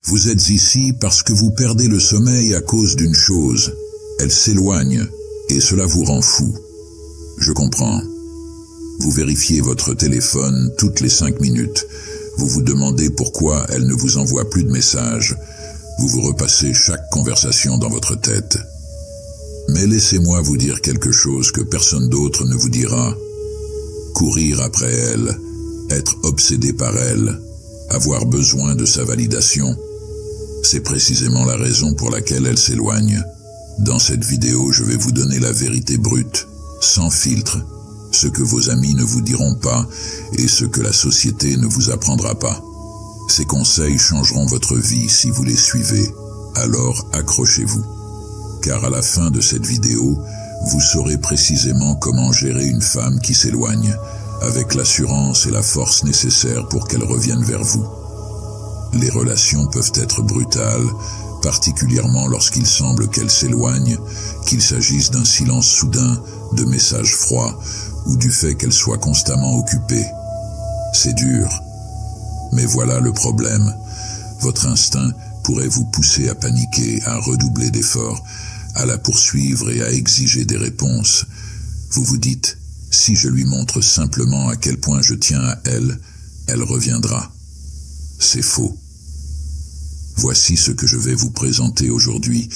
Vous êtes ici parce que vous perdez le sommeil à cause d'une chose. Elle s'éloigne et cela vous rend fou. Je comprends. Vous vérifiez votre téléphone toutes les 5 minutes. Vous vous demandez pourquoi elle ne vous envoie plus de messages. Vous vous repassez chaque conversation dans votre tête. Mais laissez-moi vous dire quelque chose que personne d'autre ne vous dira. Courir après elle, être obsédé par elle, avoir besoin de sa validation, c'est précisément la raison pour laquelle elle s'éloigne. Dans cette vidéo, je vais vous donner la vérité brute, sans filtre, ce que vos amis ne vous diront pas et ce que la société ne vous apprendra pas. Ces conseils changeront votre vie si vous les suivez, alors accrochez-vous. Car à la fin de cette vidéo, vous saurez précisément comment gérer une femme qui s'éloigne, avec l'assurance et la force nécessaires pour qu'elle revienne vers vous. Les relations peuvent être brutales, particulièrement lorsqu'il semble qu'elle s'éloigne, qu'il s'agisse d'un silence soudain, de messages froids, ou du fait qu'elle soit constamment occupée. C'est dur. Mais voilà le problème. Votre instinct pourrait vous pousser à paniquer, à redoubler d'efforts, à la poursuivre et à exiger des réponses. Vous vous dites, si je lui montre simplement à quel point je tiens à elle, elle reviendra. C'est faux. Voici ce que je vais vous présenter aujourd'hui,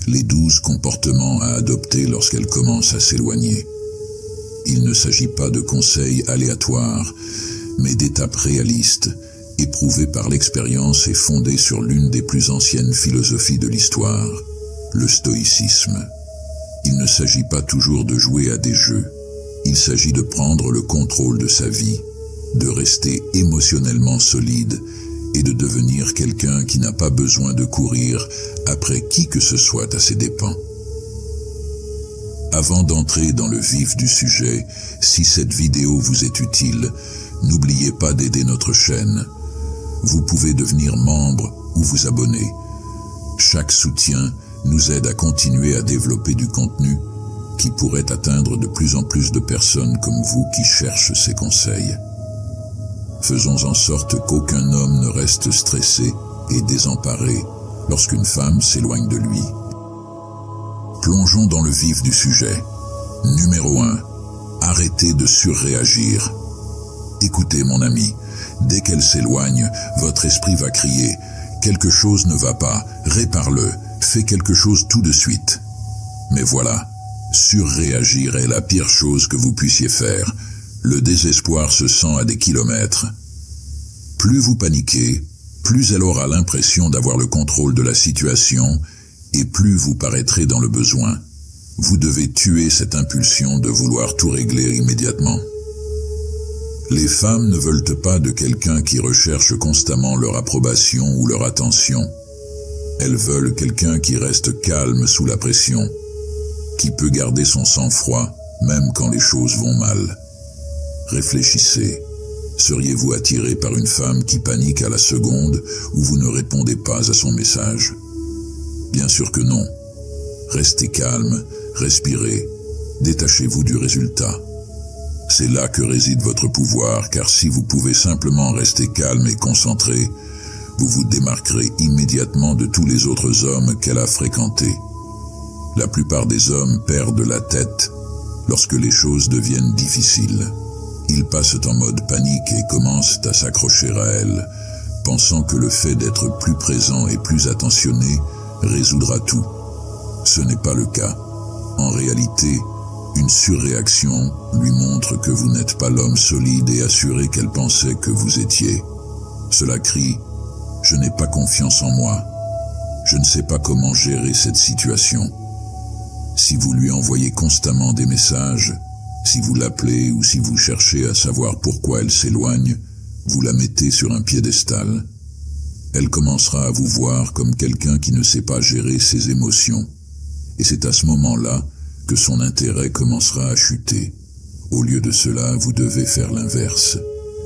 les 12 comportements à adopter lorsqu'elle commence à s'éloigner. Il ne s'agit pas de conseils aléatoires, mais d'étapes réalistes, éprouvées par l'expérience et fondées sur l'une des plus anciennes philosophies de l'histoire, le stoïcisme. Il ne s'agit pas toujours de jouer à des jeux, il s'agit de prendre le contrôle de sa vie, de rester émotionnellement solide et de devenir quelqu'un qui n'a pas besoin de courir après qui que ce soit à ses dépens. Avant d'entrer dans le vif du sujet, si cette vidéo vous est utile, n'oubliez pas d'aider notre chaîne. Vous pouvez devenir membre ou vous abonner. Chaque soutien nous aide à continuer à développer du contenu qui pourrait atteindre de plus en plus de personnes comme vous qui cherchent ces conseils. Faisons en sorte qu'aucun homme ne reste stressé et désemparé lorsqu'une femme s'éloigne de lui. Plongeons dans le vif du sujet. Numéro 1. Arrêtez de surréagir. Écoutez mon ami, dès qu'elle s'éloigne, votre esprit va crier « Quelque chose ne va pas, répare-le, fais quelque chose tout de suite ». Mais voilà, surréagir est la pire chose que vous puissiez faire. Le désespoir se sent à des kilomètres. Plus vous paniquez, plus elle aura l'impression d'avoir le contrôle de la situation et plus vous paraîtrez dans le besoin. Vous devez tuer cette impulsion de vouloir tout régler immédiatement. Les femmes ne veulent pas de quelqu'un qui recherche constamment leur approbation ou leur attention. Elles veulent quelqu'un qui reste calme sous la pression, qui peut garder son sang-froid même quand les choses vont mal. Réfléchissez. Seriez-vous attiré par une femme qui panique à la seconde où vous ne répondez pas à son message? Bien sûr que non. Restez calme, respirez, détachez-vous du résultat. C'est là que réside votre pouvoir, car si vous pouvez simplement rester calme et concentré, vous vous démarquerez immédiatement de tous les autres hommes qu'elle a fréquentés. La plupart des hommes perdent la tête lorsque les choses deviennent difficiles. Ils passent en mode panique et commencent à s'accrocher à elle, pensant que le fait d'être plus présent et plus attentionné résoudra tout. Ce n'est pas le cas. En réalité, une surréaction lui montre que vous n'êtes pas l'homme solide et assuré qu'elle pensait que vous étiez. Cela crie « Je n'ai pas confiance en moi. Je ne sais pas comment gérer cette situation ». Si vous lui envoyez constamment des messages, si vous l'appelez ou si vous cherchez à savoir pourquoi elle s'éloigne, vous la mettez sur un piédestal. Elle commencera à vous voir comme quelqu'un qui ne sait pas gérer ses émotions. Et c'est à ce moment-là que son intérêt commencera à chuter. Au lieu de cela, vous devez faire l'inverse.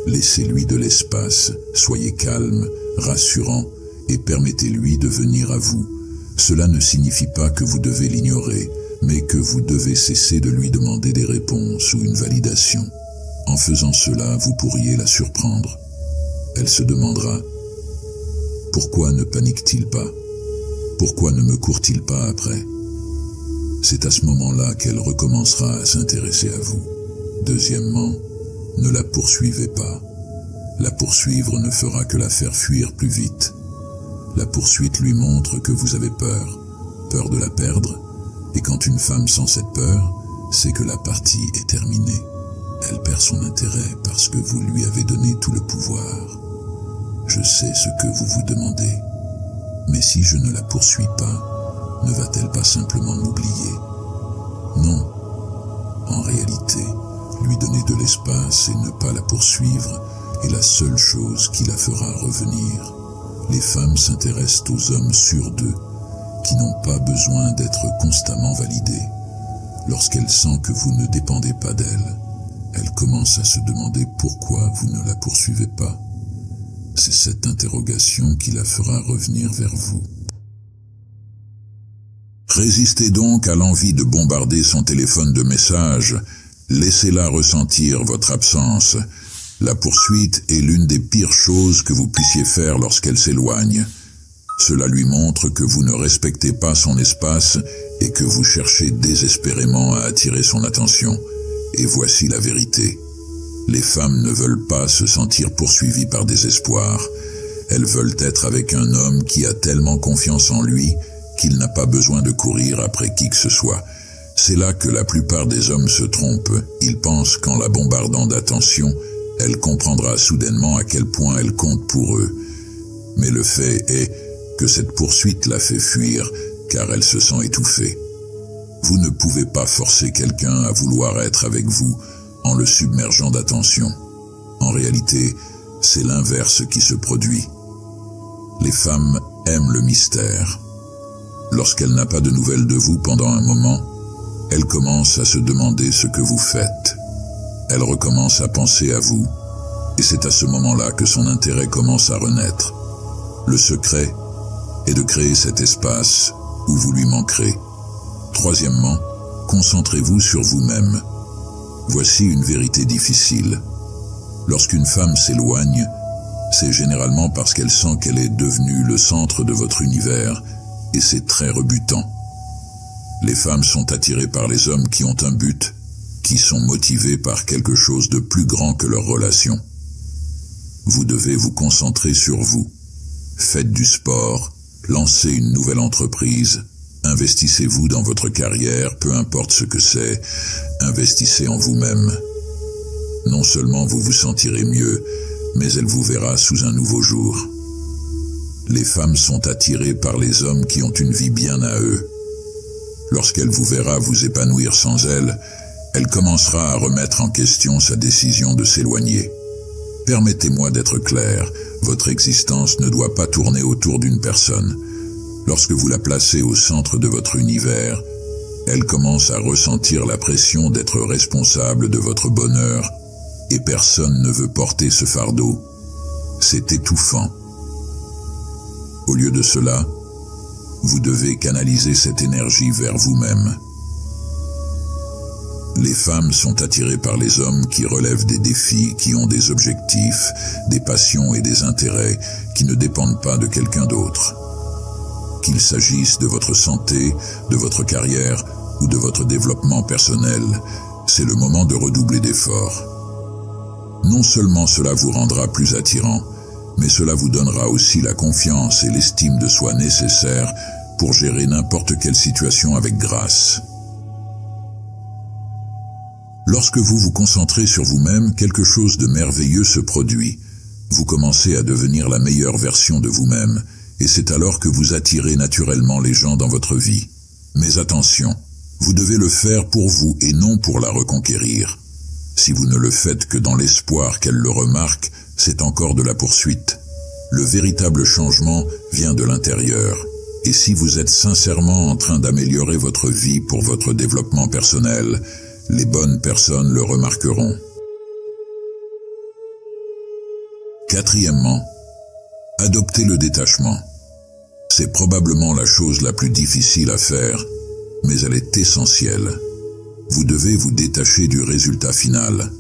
Laissez-lui de l'espace, soyez calme, rassurant et permettez-lui de venir à vous. Cela ne signifie pas que vous devez l'ignorer, mais que vous devez cesser de lui demander des réponses ou une validation. En faisant cela, vous pourriez la surprendre. Elle se demandera Pourquoi ne panique-t-il pas? Pourquoi ne me court-il pas après? C'est à ce moment-là qu'elle recommencera à s'intéresser à vous. Deuxièmement, ne la poursuivez pas. La poursuivre ne fera que la faire fuir plus vite. La poursuite lui montre que vous avez peur, peur de la perdre, et quand une femme sent cette peur, c'est que la partie est terminée. Elle perd son intérêt parce que vous lui avez donné tout le pouvoir. Je sais ce que vous vous demandez, mais si je ne la poursuis pas, ne va-t-elle pas simplement m'oublier? Non. En réalité, lui donner de l'espace et ne pas la poursuivre est la seule chose qui la fera revenir. Les femmes s'intéressent aux hommes sûrs d'eux, qui n'ont pas besoin d'être constamment validés. Lorsqu'elle sent que vous ne dépendez pas d'elle, elle commence à se demander pourquoi vous ne la poursuivez pas. C'est cette interrogation qui la fera revenir vers vous. Résistez donc à l'envie de bombarder son téléphone de messages. Laissez-la ressentir votre absence. La poursuite est l'une des pires choses que vous puissiez faire lorsqu'elle s'éloigne. Cela lui montre que vous ne respectez pas son espace et que vous cherchez désespérément à attirer son attention. Et voici la vérité. Les femmes ne veulent pas se sentir poursuivies par désespoir. Elles veulent être avec un homme qui a tellement confiance en lui qu'il n'a pas besoin de courir après qui que ce soit. C'est là que la plupart des hommes se trompent. Ils pensent qu'en la bombardant d'attention, elle comprendra soudainement à quel point elle compte pour eux. Mais le fait est que cette poursuite la fait fuir car elle se sent étouffée. Vous ne pouvez pas forcer quelqu'un à vouloir être avec vous en le submergeant d'attention. En réalité, c'est l'inverse qui se produit. Les femmes aiment le mystère. Lorsqu'elle n'a pas de nouvelles de vous pendant un moment, elle commence à se demander ce que vous faites. Elle recommence à penser à vous, et c'est à ce moment-là que son intérêt commence à renaître. Le secret est de créer cet espace où vous lui manquerez. Troisièmement, concentrez-vous sur vous-même. Voici une vérité difficile. Lorsqu'une femme s'éloigne, c'est généralement parce qu'elle sent qu'elle est devenue le centre de votre univers, et c'est très rebutant. Les femmes sont attirées par les hommes qui ont un but, qui sont motivés par quelque chose de plus grand que leur relation. Vous devez vous concentrer sur vous. Faites du sport, lancez une nouvelle entreprise, investissez-vous dans votre carrière, peu importe ce que c'est, investissez en vous-même. Non seulement vous vous sentirez mieux, mais elle vous verra sous un nouveau jour. Les femmes sont attirées par les hommes qui ont une vie bien à eux. Lorsqu'elle vous verra vous épanouir sans elle, elle commencera à remettre en question sa décision de s'éloigner. Permettez-moi d'être clair, votre existence ne doit pas tourner autour d'une personne. Lorsque vous la placez au centre de votre univers, elle commence à ressentir la pression d'être responsable de votre bonheur, et personne ne veut porter ce fardeau. C'est étouffant. Au lieu de cela, vous devez canaliser cette énergie vers vous-même. Les femmes sont attirées par les hommes qui relèvent des défis, qui ont des objectifs, des passions et des intérêts qui ne dépendent pas de quelqu'un d'autre. Qu'il s'agisse de votre santé, de votre carrière ou de votre développement personnel, c'est le moment de redoubler d'efforts. Non seulement cela vous rendra plus attirant, mais cela vous donnera aussi la confiance et l'estime de soi nécessaires pour gérer n'importe quelle situation avec grâce. Lorsque vous vous concentrez sur vous-même, quelque chose de merveilleux se produit. Vous commencez à devenir la meilleure version de vous-même, et c'est alors que vous attirez naturellement les gens dans votre vie. Mais attention, vous devez le faire pour vous et non pour la reconquérir. Si vous ne le faites que dans l'espoir qu'elle le remarque, c'est encore de la poursuite. Le véritable changement vient de l'intérieur. Et si vous êtes sincèrement en train d'améliorer votre vie pour votre développement personnel, les bonnes personnes le remarqueront. Quatrièmement, adoptez le détachement. C'est probablement la chose la plus difficile à faire, mais elle est essentielle. Vous devez vous détacher du résultat final.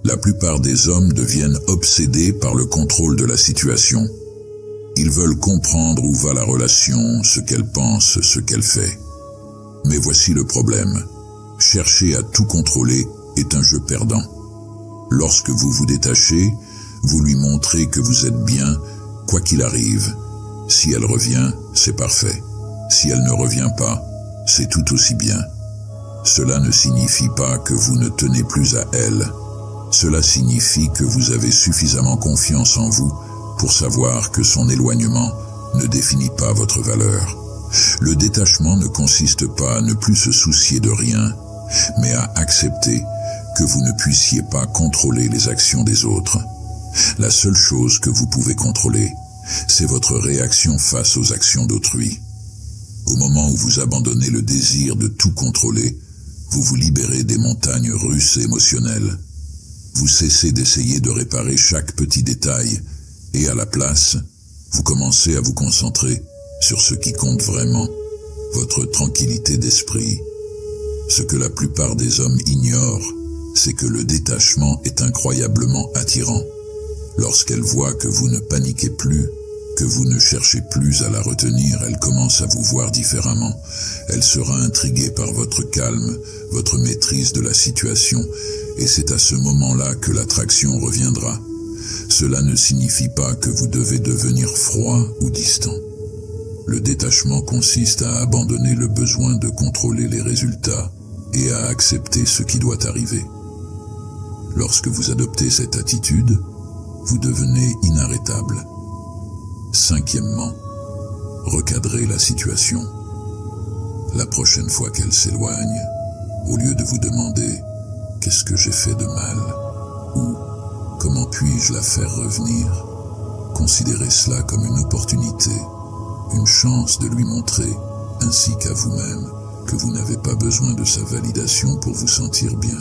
La plupart des hommes deviennent obsédés par le contrôle de la situation. Ils veulent comprendre où va la relation, ce qu'elle pense, ce qu'elle fait. Mais voici le problème. Chercher à tout contrôler est un jeu perdant. Lorsque vous vous détachez, vous lui montrez que vous êtes bien, quoi qu'il arrive. Si elle revient, c'est parfait. Si elle ne revient pas, c'est tout aussi bien. Cela ne signifie pas que vous ne tenez plus à elle. Cela signifie que vous avez suffisamment confiance en vous pour savoir que son éloignement ne définit pas votre valeur. Le détachement ne consiste pas à ne plus se soucier de rien, mais à accepter que vous ne puissiez pas contrôler les actions des autres. La seule chose que vous pouvez contrôler, c'est votre réaction face aux actions d'autrui. Au moment où vous abandonnez le désir de tout contrôler, vous vous libérez des montagnes russes émotionnelles. Vous cessez d'essayer de réparer chaque petit détail et à la place, vous commencez à vous concentrer sur ce qui compte vraiment, votre tranquillité d'esprit. Ce que la plupart des hommes ignorent, c'est que le détachement est incroyablement attirant. Lorsqu'elle voit que vous ne paniquez plus, que vous ne cherchez plus à la retenir, elle commence à vous voir différemment. Elle sera intriguée par votre calme, votre maîtrise de la situation, et c'est à ce moment-là que l'attraction reviendra. Cela ne signifie pas que vous devez devenir froid ou distant. Le détachement consiste à abandonner le besoin de contrôler les résultats et à accepter ce qui doit arriver. Lorsque vous adoptez cette attitude, vous devenez inarrêtable. Cinquièmement, recadrez la situation. La prochaine fois qu'elle s'éloigne, au lieu de vous demander « Qu'est-ce que j'ai fait de mal ?» ou « Comment puis-je la faire revenir ?» considérez cela comme une opportunité, une chance de lui montrer, ainsi qu'à vous-même, que vous n'avez pas besoin de sa validation pour vous sentir bien.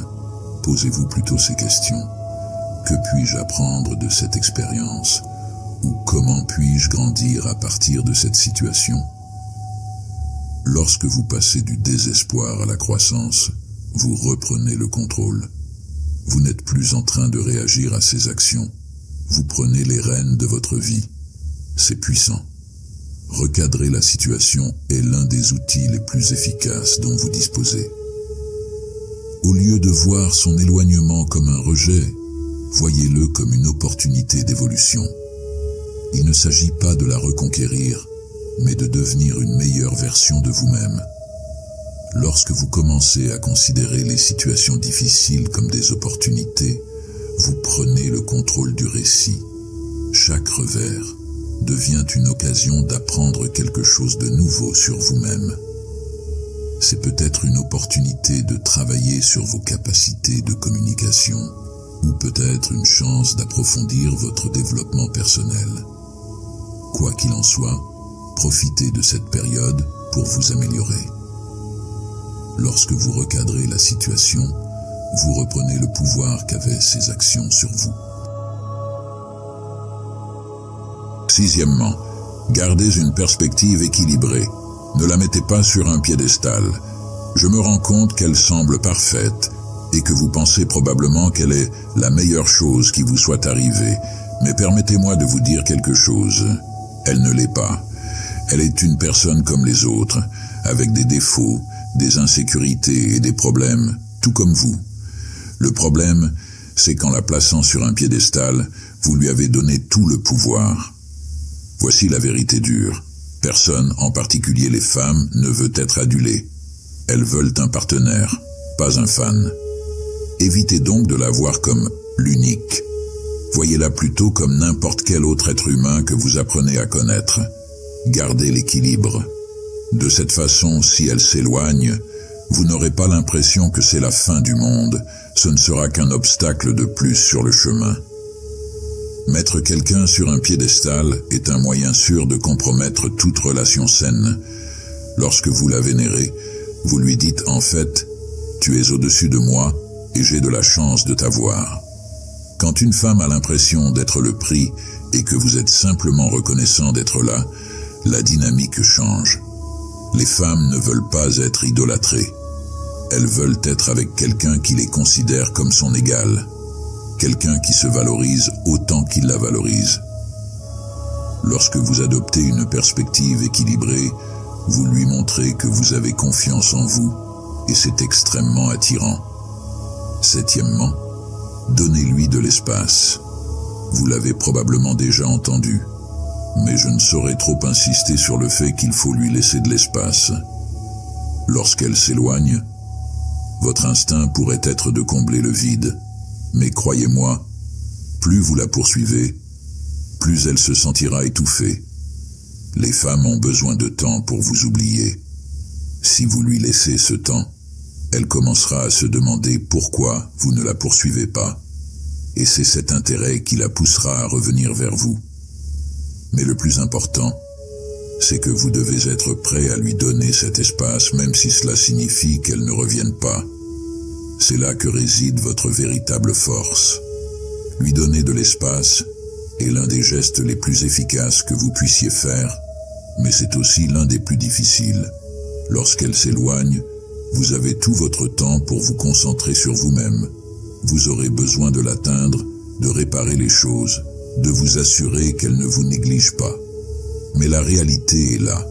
Posez-vous plutôt ces questions. Que puis-je apprendre de cette expérience ? Ou comment puis-je grandir à partir de cette situation ? Lorsque vous passez du désespoir à la croissance, vous reprenez le contrôle. Vous n'êtes plus en train de réagir à ces actions. Vous prenez les rênes de votre vie. C'est puissant. Recadrer la situation est l'un des outils les plus efficaces dont vous disposez. Au lieu de voir son éloignement comme un rejet, voyez-le comme une opportunité d'évolution. Il ne s'agit pas de la reconquérir, mais de devenir une meilleure version de vous-même. Lorsque vous commencez à considérer les situations difficiles comme des opportunités, vous prenez le contrôle du récit. Chaque revers devient une occasion d'apprendre quelque chose de nouveau sur vous-même. C'est peut-être une opportunité de travailler sur vos capacités de communication, ou peut-être une chance d'approfondir votre développement personnel. Quoi qu'il en soit, profitez de cette période pour vous améliorer. Lorsque vous recadrez la situation, vous reprenez le pouvoir qu'avaient ces actions sur vous. Sixièmement, gardez une perspective équilibrée. Ne la mettez pas sur un piédestal. Je me rends compte qu'elle semble parfaite et que vous pensez probablement qu'elle est la meilleure chose qui vous soit arrivée. Mais permettez-moi de vous dire quelque chose. Elle ne l'est pas. Elle est une personne comme les autres, avec des défauts, des insécurités et des problèmes, tout comme vous. Le problème, c'est qu'en la plaçant sur un piédestal, vous lui avez donné tout le pouvoir. Voici la vérité dure. Personne, en particulier les femmes, ne veut être adulée. Elles veulent un partenaire, pas un fan. Évitez donc de la voir comme l'unique. Voyez-la plutôt comme n'importe quel autre être humain que vous apprenez à connaître. Gardez l'équilibre. De cette façon, si elle s'éloigne, vous n'aurez pas l'impression que c'est la fin du monde. Ce ne sera qu'un obstacle de plus sur le chemin. Mettre quelqu'un sur un piédestal est un moyen sûr de compromettre toute relation saine. Lorsque vous la vénérez, vous lui dites en fait « Tu es au-dessus de moi et j'ai de la chance de t'avoir ». Quand une femme a l'impression d'être le prix et que vous êtes simplement reconnaissant d'être là, la dynamique change. Les femmes ne veulent pas être idolâtrées. Elles veulent être avec quelqu'un qui les considère comme son égal. Quelqu'un qui se valorise autant qu'il la valorise. Lorsque vous adoptez une perspective équilibrée, vous lui montrez que vous avez confiance en vous, et c'est extrêmement attirant. Septièmement, donnez-lui de l'espace. Vous l'avez probablement déjà entendu, mais je ne saurais trop insister sur le fait qu'il faut lui laisser de l'espace. Lorsqu'elle s'éloigne, votre instinct pourrait être de combler le vide, mais croyez-moi, plus vous la poursuivez, plus elle se sentira étouffée. Les femmes ont besoin de temps pour vous oublier. Si vous lui laissez ce temps, elle commencera à se demander pourquoi vous ne la poursuivez pas, et c'est cet intérêt qui la poussera à revenir vers vous. Mais le plus important, c'est que vous devez être prêt à lui donner cet espace, même si cela signifie qu'elle ne revienne pas. C'est là que réside votre véritable force. Lui donner de l'espace est l'un des gestes les plus efficaces que vous puissiez faire, mais c'est aussi l'un des plus difficiles. Lorsqu'elle s'éloigne, vous avez tout votre temps pour vous concentrer sur vous-même. Vous aurez besoin de l'atteindre, de réparer les choses, de vous assurer qu'elle ne vous néglige pas. Mais la réalité est là.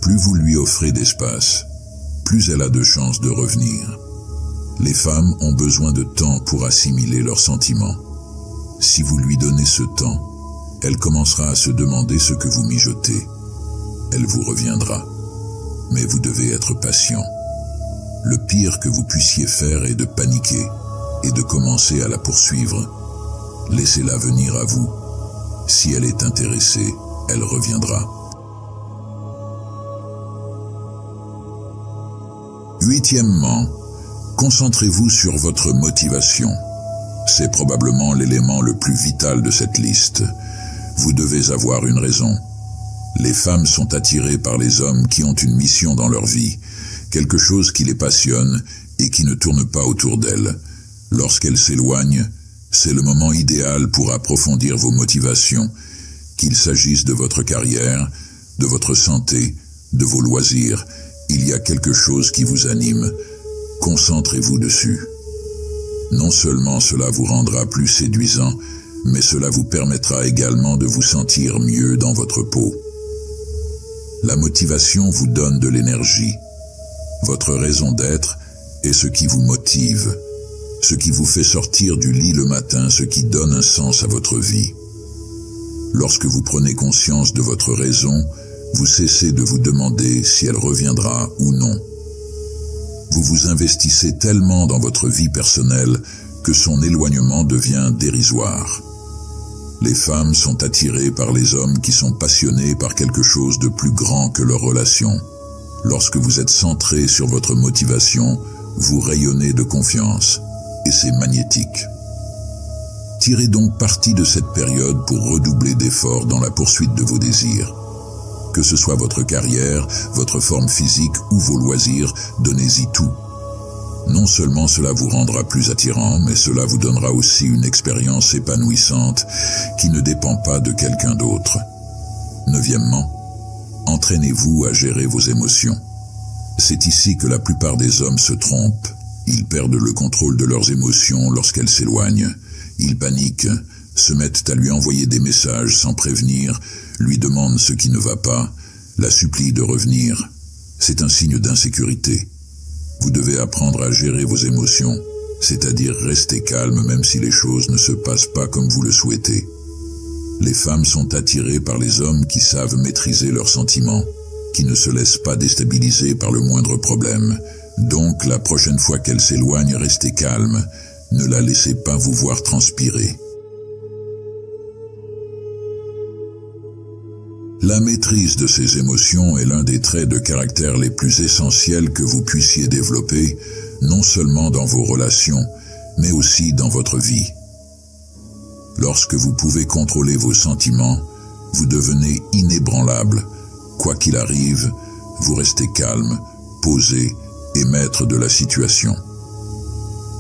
Plus vous lui offrez d'espace, plus elle a de chances de revenir. Les femmes ont besoin de temps pour assimiler leurs sentiments. Si vous lui donnez ce temps, elle commencera à se demander ce que vous mijotez. Elle vous reviendra. Mais vous devez être patient. Le pire que vous puissiez faire est de paniquer et de commencer à la poursuivre. Laissez-la venir à vous. Si elle est intéressée, elle reviendra. Huitièmement, concentrez-vous sur votre motivation. C'est probablement l'élément le plus vital de cette liste. Vous devez avoir une raison. Les femmes sont attirées par les hommes qui ont une mission dans leur vie, quelque chose qui les passionne et qui ne tourne pas autour d'elles. Lorsqu'elles s'éloignent, c'est le moment idéal pour approfondir vos motivations, qu'il s'agisse de votre carrière, de votre santé, de vos loisirs. Il y a quelque chose qui vous anime. Concentrez-vous dessus. Non seulement cela vous rendra plus séduisant, mais cela vous permettra également de vous sentir mieux dans votre peau. La motivation vous donne de l'énergie. Votre raison d'être est ce qui vous motive, ce qui vous fait sortir du lit le matin, ce qui donne un sens à votre vie. Lorsque vous prenez conscience de votre raison, vous cessez de vous demander si elle reviendra ou non. Vous vous investissez tellement dans votre vie personnelle que son éloignement devient dérisoire. Les femmes sont attirées par les hommes qui sont passionnés par quelque chose de plus grand que leur relation. Lorsque vous êtes centré sur votre motivation, vous rayonnez de confiance, et c'est magnétique. Tirez donc parti de cette période pour redoubler d'efforts dans la poursuite de vos désirs. Que ce soit votre carrière, votre forme physique ou vos loisirs, donnez-y tout. Non seulement cela vous rendra plus attirant, mais cela vous donnera aussi une expérience épanouissante qui ne dépend pas de quelqu'un d'autre. Neuvièmement, entraînez-vous à gérer vos émotions. C'est ici que la plupart des hommes se trompent. Ils perdent le contrôle de leurs émotions lorsqu'elles s'éloignent. Ils paniquent, se mettent à lui envoyer des messages sans prévenir, lui demandent ce qui ne va pas, la supplient de revenir. C'est un signe d'insécurité. Vous devez apprendre à gérer vos émotions, c'est-à-dire rester calme même si les choses ne se passent pas comme vous le souhaitez. Les femmes sont attirées par les hommes qui savent maîtriser leurs sentiments, qui ne se laissent pas déstabiliser par le moindre problème. Donc, la prochaine fois qu'elle s'éloigne, restez calme, ne la laissez pas vous voir transpirer. La maîtrise de ces émotions est l'un des traits de caractère les plus essentiels que vous puissiez développer, non seulement dans vos relations, mais aussi dans votre vie. Lorsque vous pouvez contrôler vos sentiments, vous devenez inébranlable. Quoi qu'il arrive, vous restez calme, posé et maître de la situation.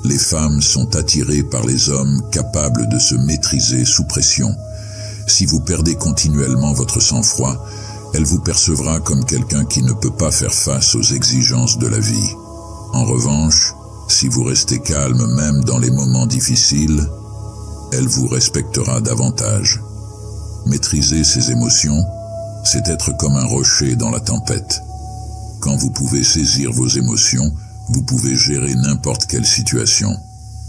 Les femmes sont attirées par les hommes capables de se maîtriser sous pression. Si vous perdez continuellement votre sang-froid, elle vous percevra comme quelqu'un qui ne peut pas faire face aux exigences de la vie. En revanche, si vous restez calme même dans les moments difficiles, elle vous respectera davantage. Maîtriser ses émotions, c'est être comme un rocher dans la tempête. Quand vous pouvez saisir vos émotions, vous pouvez gérer n'importe quelle situation.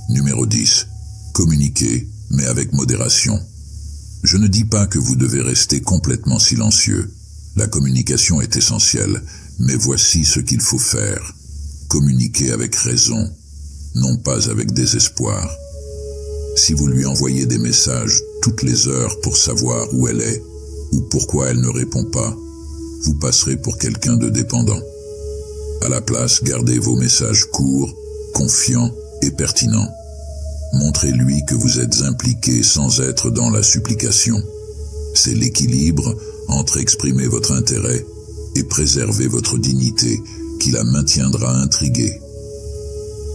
Numéro 10. Communiquez, mais avec modération. Je ne dis pas que vous devez rester complètement silencieux. La communication est essentielle, mais voici ce qu'il faut faire. Communiquez avec raison, non pas avec désespoir. Si vous lui envoyez des messages toutes les heures pour savoir où elle est, ou pourquoi elle ne répond pas, vous passerez pour quelqu'un de dépendant. À la place, gardez vos messages courts, confiants et pertinents. Montrez-lui que vous êtes impliqué sans être dans la supplication. C'est l'équilibre entre exprimer votre intérêt et préserver votre dignité qui la maintiendra intriguée.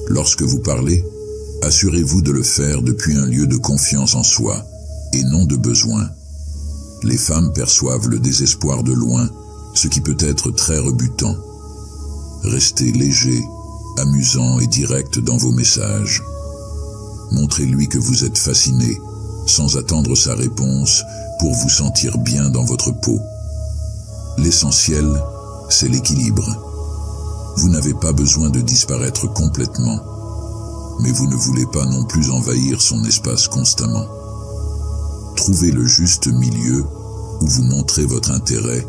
Lorsque vous parlez, assurez-vous de le faire depuis un lieu de confiance en soi et non de besoin. Les femmes perçoivent le désespoir de loin, ce qui peut être très rebutant. Restez léger, amusant et direct dans vos messages. Montrez-lui que vous êtes fasciné, sans attendre sa réponse, pour vous sentir bien dans votre peau. L'essentiel, c'est l'équilibre. Vous n'avez pas besoin de disparaître complètement, mais vous ne voulez pas non plus envahir son espace constamment. Trouvez le juste milieu où vous montrez votre intérêt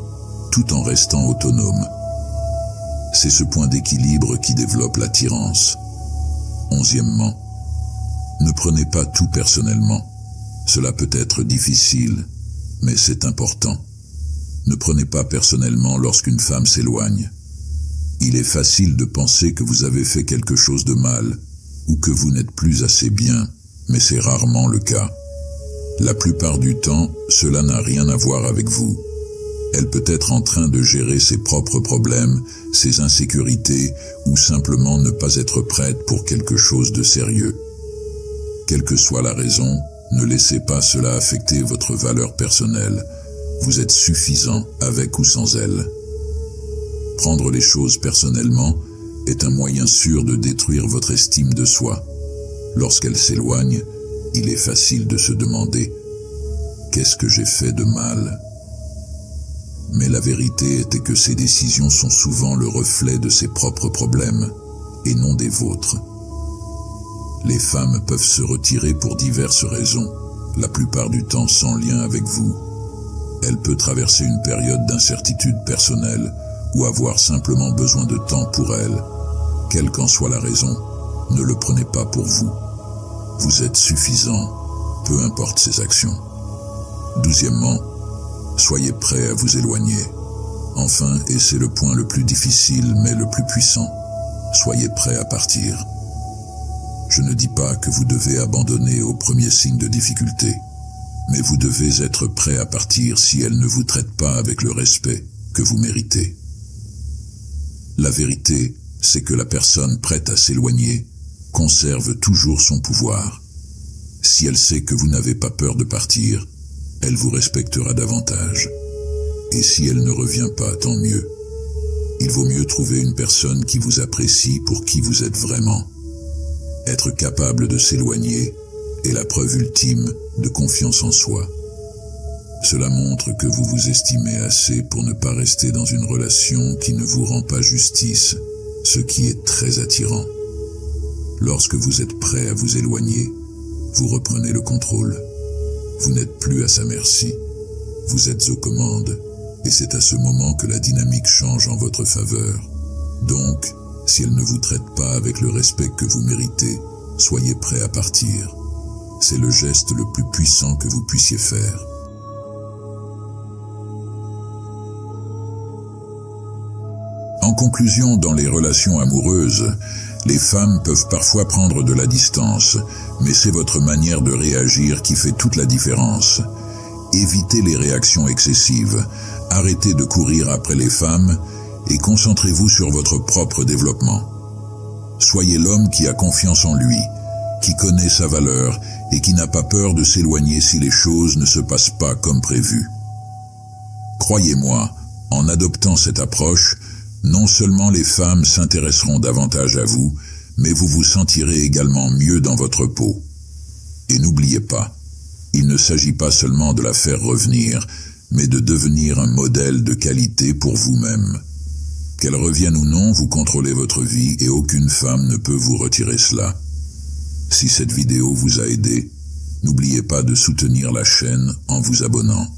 tout en restant autonome. C'est ce point d'équilibre qui développe l'attirance. 11e, ne prenez pas tout personnellement. Cela peut être difficile, mais c'est important. Ne prenez pas personnellement lorsqu'une femme s'éloigne. Il est facile de penser que vous avez fait quelque chose de mal, ou que vous n'êtes plus assez bien, mais c'est rarement le cas. La plupart du temps, cela n'a rien à voir avec vous. Elle peut être en train de gérer ses propres problèmes, ses insécurités, ou simplement ne pas être prête pour quelque chose de sérieux. Quelle que soit la raison, ne laissez pas cela affecter votre valeur personnelle. Vous êtes suffisant avec ou sans elle. Prendre les choses personnellement est un moyen sûr de détruire votre estime de soi. Lorsqu'elle s'éloigne, il est facile de se demander « Qu'est-ce que j'ai fait de mal ?» Mais la vérité était que ces décisions sont souvent le reflet de ses propres problèmes, et non des vôtres. Les femmes peuvent se retirer pour diverses raisons, la plupart du temps sans lien avec vous. Elle peut traverser une période d'incertitude personnelle, ou avoir simplement besoin de temps pour elle. Quelle qu'en soit la raison, ne le prenez pas pour vous. Vous êtes suffisant, peu importe ses actions. 12e, soyez prêt à vous éloigner. Enfin, et c'est le point le plus difficile mais le plus puissant, soyez prêt à partir. Je ne dis pas que vous devez abandonner au premier signe de difficulté, mais vous devez être prêt à partir si elle ne vous traite pas avec le respect que vous méritez. La vérité, c'est que la personne prête à s'éloigner conserve toujours son pouvoir. Si elle sait que vous n'avez pas peur de partir, elle vous respectera davantage. Et si elle ne revient pas, tant mieux. Il vaut mieux trouver une personne qui vous apprécie pour qui vous êtes vraiment. Être capable de s'éloigner est la preuve ultime de confiance en soi. Cela montre que vous vous estimez assez pour ne pas rester dans une relation qui ne vous rend pas justice, ce qui est très attirant. Lorsque vous êtes prêt à vous éloigner, vous reprenez le contrôle. Vous n'êtes plus à sa merci. Vous êtes aux commandes, et c'est à ce moment que la dynamique change en votre faveur. Donc, si elle ne vous traite pas avec le respect que vous méritez, soyez prêt à partir. C'est le geste le plus puissant que vous puissiez faire. En conclusion, dans les relations amoureuses, les femmes peuvent parfois prendre de la distance, mais c'est votre manière de réagir qui fait toute la différence. Évitez les réactions excessives, arrêtez de courir après les femmes et concentrez-vous sur votre propre développement. Soyez l'homme qui a confiance en lui, qui connaît sa valeur et qui n'a pas peur de s'éloigner si les choses ne se passent pas comme prévu. Croyez-moi, en adoptant cette approche, non seulement les femmes s'intéresseront davantage à vous, mais vous vous sentirez également mieux dans votre peau. Et n'oubliez pas, Il ne s'agit pas seulement de la faire revenir, mais de devenir un modèle de qualité pour vous-même. Qu'elle revienne ou non, vous contrôlez votre vie et aucune femme ne peut vous retirer cela. Si cette vidéo vous a aidé, n'oubliez pas de soutenir la chaîne en vous abonnant.